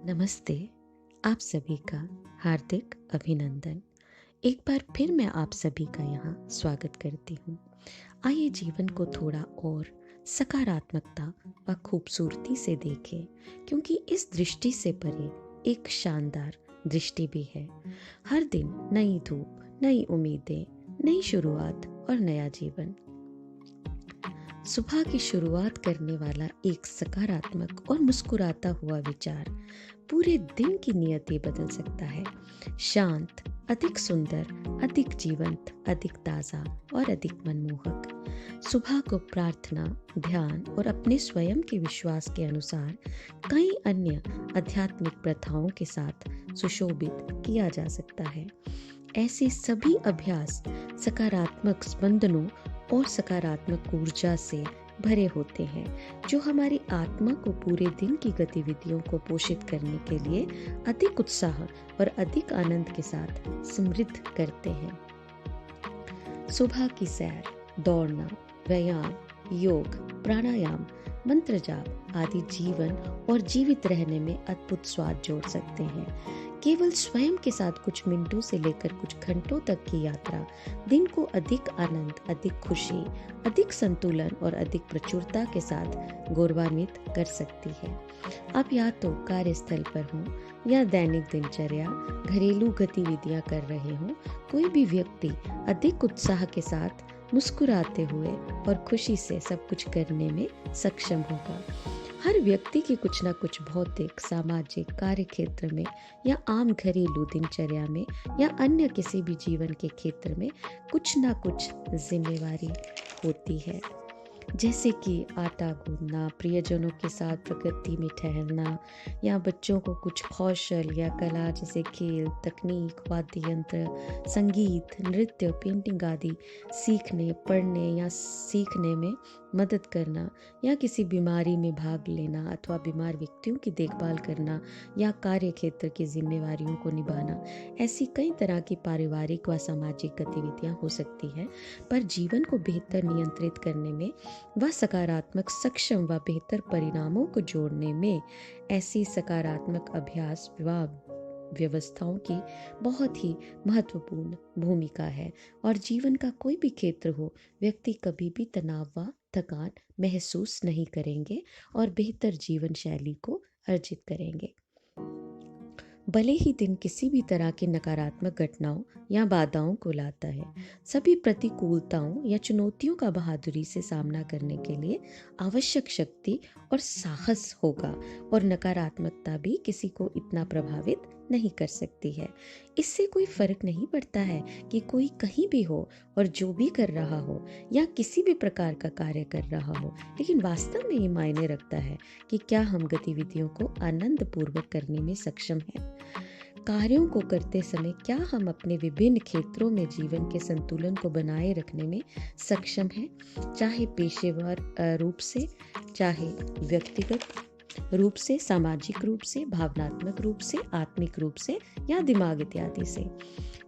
नमस्ते। आप सभी का हार्दिक अभिनंदन। एक बार फिर मैं आप सभी का यहाँ स्वागत करती हूँ। आइए जीवन को थोड़ा और सकारात्मकता व खूबसूरती से देखें, क्योंकि इस दृष्टि से परे एक शानदार दृष्टि भी है। हर दिन नई धूप, नई उम्मीदें, नई शुरुआत और नया जीवन। सुबह की शुरुआत करने वाला एक सकारात्मक और मुस्कुराता हुआ विचार पूरे दिन की नियति बदल सकता है। शांत, अधिक सुंदर, अधिक जीवंत, अधिक ताज़ा और अधिक मनमोहक। सुबह को प्रार्थना, ध्यान और अपने स्वयं के विश्वास के अनुसार कई अन्य आध्यात्मिक प्रथाओं के साथ सुशोभित किया जा सकता है। ऐसे सभी अभ्यास सकारात्मक स्पंदनों और सकारात्मक ऊर्जा से भरे होते हैं, जो हमारी आत्मा को पूरे दिन की गतिविधियों को पोषित करने के लिए अधिक उत्साह और अधिक आनंद के साथ समृद्ध करते हैं। सुबह की सैर, दौड़ना, व्यायाम, योग, प्राणायाम, मंत्र जाप आदि जीवन और जीवित रहने में अद्भुत स्वाद जोड़ सकते हैं। केवल स्वयं के साथ कुछ मिनटों से लेकर कुछ घंटों तक की यात्रा दिन को अधिक आनंद, अधिक खुशी, अधिक संतुलन और अधिक प्रचुरता के साथ गौरवान्वित कर सकती है। आप या तो कार्यस्थल पर हों या दैनिक दिनचर्या, घरेलू गतिविधियां कर रहे हों, कोई भी व्यक्ति अधिक उत्साह के साथ मुस्कुराते हुए और खुशी से सब कुछ करने में सक्षम होगा। हर व्यक्ति की कुछ न कुछ भौतिक, सामाजिक, कार्य क्षेत्र में या आम घरेलू दिनचर्या में या अन्य किसी भी जीवन के क्षेत्र में कुछ न कुछ जिम्मेवारी होती है, जैसे कि आटा गूंदना, प्रियजनों के साथ प्रकृति में ठहरना, या बच्चों को कुछ कौशल या कला जैसे खेल, तकनीक, वाद्य यंत्र, संगीत, नृत्य, पेंटिंग आदि सीखने, पढ़ने या सीखने में मदद करना, या किसी बीमारी में भाग लेना अथवा बीमार व्यक्तियों की देखभाल करना या कार्य क्षेत्र की जिम्मेवारियों को निभाना। ऐसी कई तरह की पारिवारिक व सामाजिक गतिविधियां हो सकती हैं, पर जीवन को बेहतर नियंत्रित करने में व सकारात्मक, सक्षम व बेहतर परिणामों को जोड़ने में ऐसी सकारात्मक अभ्यास व व्यवस्थाओं की बहुत ही महत्वपूर्ण भूमिका है। और जीवन का कोई भी क्षेत्र हो, व्यक्ति कभी भी तनाव व थकान महसूस नहीं करेंगे और बेहतर जीवन शैली को अर्जित करेंगे। भले ही दिन किसी भी तरह की नकारात्मक घटनाओं या बाधाओं को लाता है, सभी प्रतिकूलताओं या चुनौतियों का बहादुरी से सामना करने के लिए आवश्यक शक्ति और साहस होगा, और नकारात्मकता भी किसी को इतना प्रभावित नहीं कर सकती है। इससे कोई फर्क नहीं पड़ता है कि कोई कहीं भी हो और जो भी कर रहा हो या किसी भी प्रकार का कार्य कर रहा हो, लेकिन वास्तव में ये मायने रखता है कि क्या हम गतिविधियों को आनंद पूर्वक करने में सक्षम हैं। कार्यों को करते समय क्या हम अपने विभिन्न क्षेत्रों में जीवन के संतुलन को बनाए रखने में सक्षम हैं, चाहे पेशेवर रूप से, चाहे व्यक्तिगत रूप से, सामाजिक रूप से, भावनात्मक रूप से, आत्मिक रूप से या दिमाग इत्यादि से।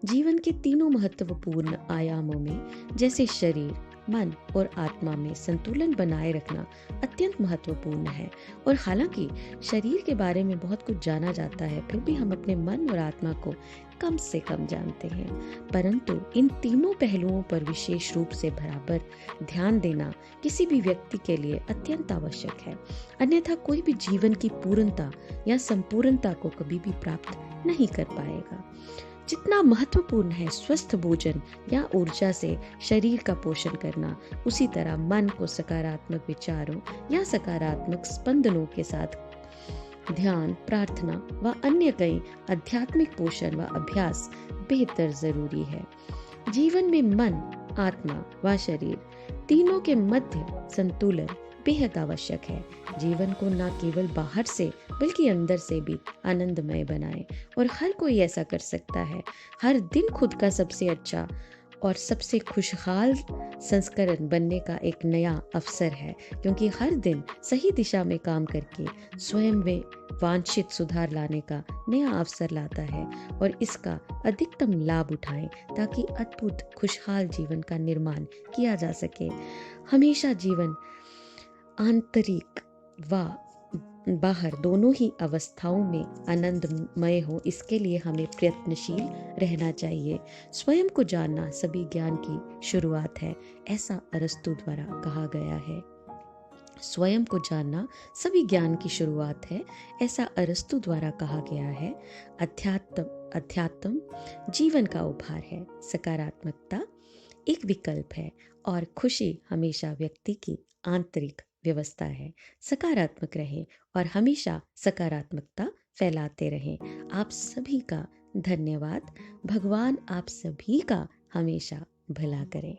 जीवन के तीनों महत्वपूर्ण आयामों में, जैसे शरीर, मन और आत्मा में संतुलन बनाए रखना अत्यंत महत्वपूर्ण है। और हालांकि शरीर के बारे में बहुत कुछ जाना जाता है, फिर भी हम अपने मन और आत्मा को कम से कम जानते हैं। परंतु इन तीनों पहलुओं पर विशेष रूप से बराबर ध्यान देना किसी भी व्यक्ति के लिए अत्यंत आवश्यक है, अन्यथा कोई भी जीवन की पूर्णता या संपूर्णता को कभी भी प्राप्त नहीं कर पाएगा। जितना महत्वपूर्ण है स्वस्थ भोजन या ऊर्जा से शरीर का पोषण करना, उसी तरह मन को सकारात्मक विचारों या सकारात्मक स्पंदनों के साथ ध्यान, प्रार्थना व अन्य कई आध्यात्मिक पोषण व अभ्यास बेहतर जरूरी है। जीवन में मन, आत्मा व शरीर तीनों के मध्य संतुलन बेहद आवश्यक है। जीवन को न केवल बाहर से बल्कि अंदर से भी आनंदमय बनाएं, और हर कोई ऐसा कर सकता है। हर दिन खुद का सबसे अच्छा और सबसे खुशहाल संस्करण बनने का एक नया अवसर है, क्योंकि हर दिन सही दिशा में काम करके स्वयं में वांछित सुधार लाने का नया अवसर लाता है, और इसका अधिकतम लाभ उठाएं ताकि अद्भुत खुशहाल जीवन का निर्माण किया जा सके। हमेशा जीवन आंतरिक व बाहर दोनों ही अवस्थाओं में आनंदमय हो, इसके लिए हमें प्रयत्नशील रहना चाहिए। स्वयं को जानना सभी ज्ञान की शुरुआत है, ऐसा अरस्तु द्वारा कहा गया है। स्वयं को जानना सभी ज्ञान की शुरुआत है, ऐसा अरस्तु द्वारा कहा गया है। अध्यात्म अध्यात्म जीवन का उपहार है, सकारात्मकता एक विकल्प है और खुशी हमेशा व्यक्ति की आंतरिक व्यवस्था है। सकारात्मक रहें और हमेशा सकारात्मकता फैलाते रहें। आप सभी का धन्यवाद। भगवान आप सभी का हमेशा भला करें।